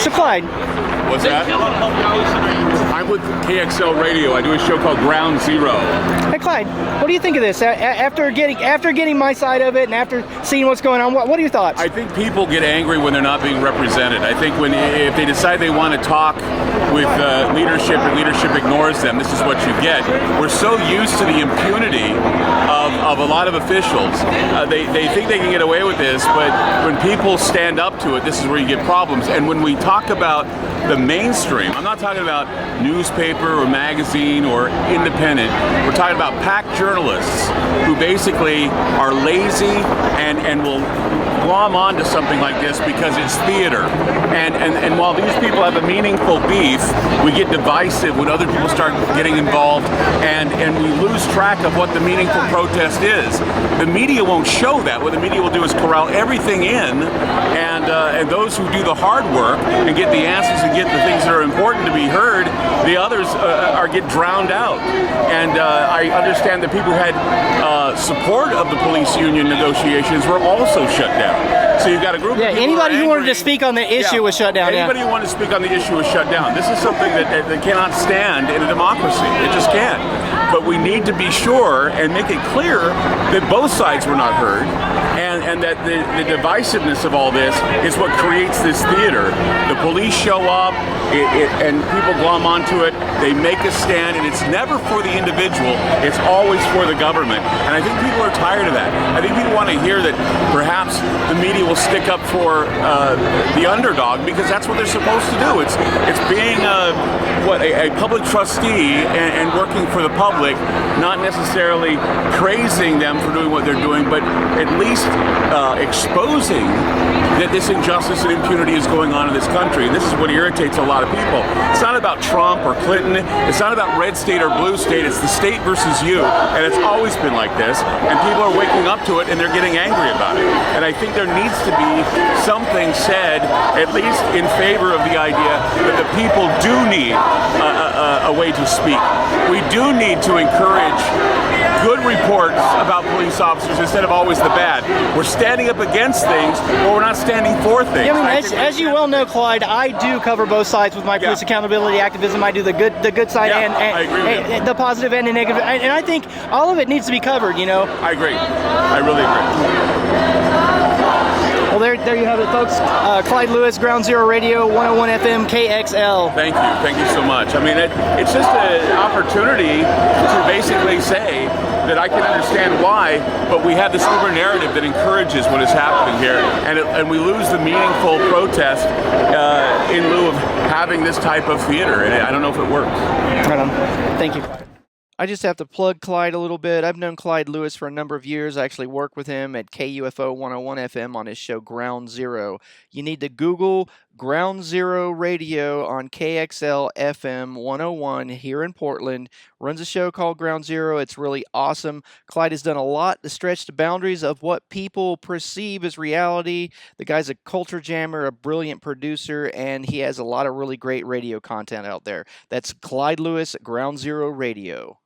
So Clyde, What's that? I'm with KXL Radio. I do a show called Ground Zero. hey Clyde, what do you think of this? After getting my side of it and after seeing what's going on, what are your thoughts? I think people get angry when they're not being represented. I think if they decide they want to talk with leadership and leadership ignores them, this is what you get. We're so used to the impunity of a lot of officials. They think they can get away with this, but when people stand up to it, this is where you get problems. And when we talk about the mainstream, I'm not talking about newspaper or magazine or independent. We're talking about packed journalists who basically are lazy and will glom onto something like this because it's theater. And while these people have a meaningful beef, we get divisive when other people start getting involved, and we lose track of what the meaningful protest is. The media won't show that. What the media will do is corral everything in, and those who do the hard work and get the answers and get the things that are important to be heard, the others get drowned out. And I understand that people who had support of the police union negotiations were also shut down. So you've got a group of people anybody who wanted to angry. speak on the issue was shut down. Anybody who wanted to speak on the issue was shut down. This is something that cannot stand in a democracy. It just can't. But we need to be sure and make it clear that both sides were not heard, and that the divisiveness of all this is what creates this theater. The police show up, and people glom onto it. They make a stand, and it's never for the individual. It's always for the government. And I think people are tired of that. I think people want to hear that perhaps the media will stick up for the underdog, because that's what they're supposed to do. It's being a public trustee and working for the public, not necessarily praising them for doing what they're doing, but at least exposing that this injustice and impunity is going on in this country. And this is what irritates a lot of people. It's not about Trump or Clinton. It's not about red state or blue state. It's the state versus you. And it's always been like this. And people are waking up to it, and they're getting angry about it. And I think there needs to be something said, at least in favor of the idea that the people do need a way to speak. We do need to encourage good reports about police officers instead of always the bad. We're standing up against things, but we're not standing for things. Yeah, I mean, as you well know, Clyde, I do cover both sides with my police accountability activism. I do the good side I agree with and the positive and the negative. And I think all of it needs to be covered, you know. I agree. I really agree. Well, there you have it, folks. Clyde Lewis, Ground Zero Radio, 101 FM, KXL. Thank you. Thank you so much. I mean, it's just an opportunity to basically say that I can understand why, but we have this uber narrative that encourages what is happening here, and we lose the meaningful protest in lieu of having this type of theater, and I don't know if it works. Right on. Thank you. I just have to plug Clyde a little bit. I've known Clyde Lewis for a number of years. I actually work with him at KUFO 101 FM on his show Ground Zero. You need to Google Ground Zero Radio on KXL FM 101 here in Portland. Runs a show called Ground Zero. It's really awesome. Clyde has done a lot to stretch the boundaries of what people perceive as reality. The guy's a culture jammer, a brilliant producer, and he has a lot of really great radio content out there. That's Clyde Lewis, Ground Zero Radio.